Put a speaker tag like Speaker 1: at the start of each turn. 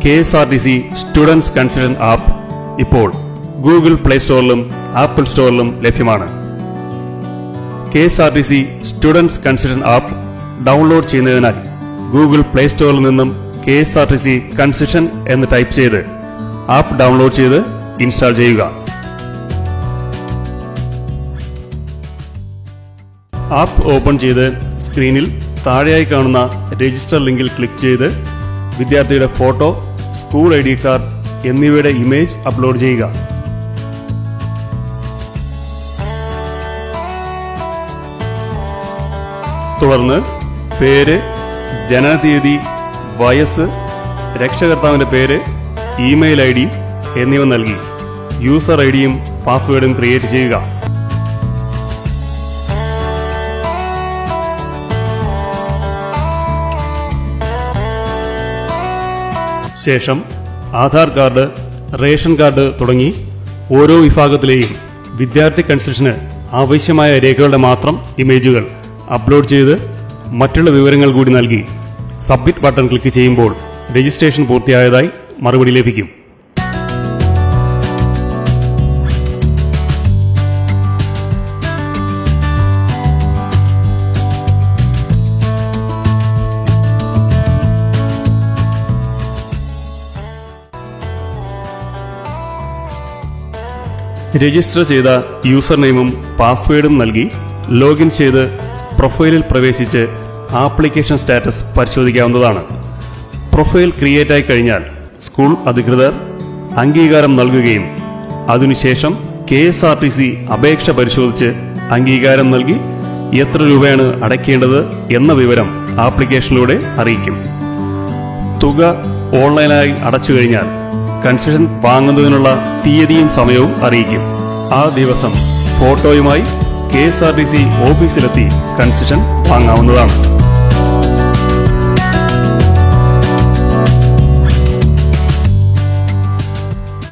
Speaker 1: KSRTC students concession app ഇപ്പോൾ Google play സ്റ്റോറിലും apple സ്റ്റോറിലും ലഭ്യമാണ്. KSRTC students concession app download ചെയ്യുന്നതിനായി Google play സ്റ്റോറിൽ നിന്നും KSRTC കൺസഷൻ എന്ന് ടൈപ്പ് ചെയ്ത് ആപ്പ് ഡൗൺലോഡ് ചെയ്ത് ഇൻസ്റ്റാൾ ചെയ്യുക. ആപ്പ് ഓപ്പൺ ചെയ്ത് സ്ക്രീനിൽ താഴെയായി കാണുന്ന രജിസ്റ്റർ ലിങ്കിൽ ക്ലിക്ക് ചെയ്ത് വിദ്യാർത്ഥിയുടെ ഫോട്ടോ, സ്കൂൾ ID കാർഡ് എന്നിവയുടെ ഇമേജ് അപ്ലോഡ് ചെയ്യുക. തുടർന്ന് പേര്, ജനനതീയതി, വയസ്സ്, രക്ഷകർത്താവിന്റെ പേര്, ഇമെയിൽ ID എന്നിവ നൽകി യൂസർ IDയും പാസ്വേഡും ക്രിയേറ്റ് ചെയ്യുക. ശേഷം ആധാർ കാർഡ്, റേഷൻ കാർഡ് തുടങ്ങി ഓരോ വിഭാഗത്തിലെയും വിദ്യാർത്ഥി കൺസഷന് ആവശ്യമായ രേഖകളുടെ മാത്രം ഇമേജുകൾ അപ്ലോഡ് ചെയ്ത് മറ്റുള്ള വിവരങ്ങൾ കൂടി നൽകി സബ്മിറ്റ് ബട്ടൺ ക്ലിക്ക് ചെയ്യുമ്പോൾ രജിസ്ട്രേഷൻ പൂർത്തിയായതായി മറുപടി ലഭിക്കും. രജിസ്റ്റർ ചെയ്ത യൂസർ നെയിമും പാസ്വേഡും നൽകി ലോഗിൻ ചെയ്ത് പ്രൊഫൈലിൽ പ്രവേശിച്ച് ആപ്ലിക്കേഷൻ സ്റ്റാറ്റസ് പരിശോധിക്കാവുന്നതാണ്. പ്രൊഫൈൽ ക്രിയേറ്റ് ആയി കഴിഞ്ഞാൽ സ്കൂൾ അധികൃതർ അംഗീകാരം നൽകുകയും അതിനുശേഷം KSRTC അപേക്ഷ പരിശോധിച്ച് അംഗീകാരം നൽകി എത്ര രൂപയാണ് അടയ്ക്കേണ്ടത് എന്ന വിവരം ആപ്ലിക്കേഷനിലൂടെ അറിയിക്കും. തുക ഓൺലൈനായി അടച്ചു കഴിഞ്ഞാൽ കൺസഷൻ വാങ്ങുന്നതിനുള്ള തീയതിയും സമയവും അറിയിക്കും. ആ ദിവസം ഫോട്ടോയുമായി KSRTC ഓഫീസിലെത്തി കൺസഷൻ വാങ്ങാവുന്നതാണ്.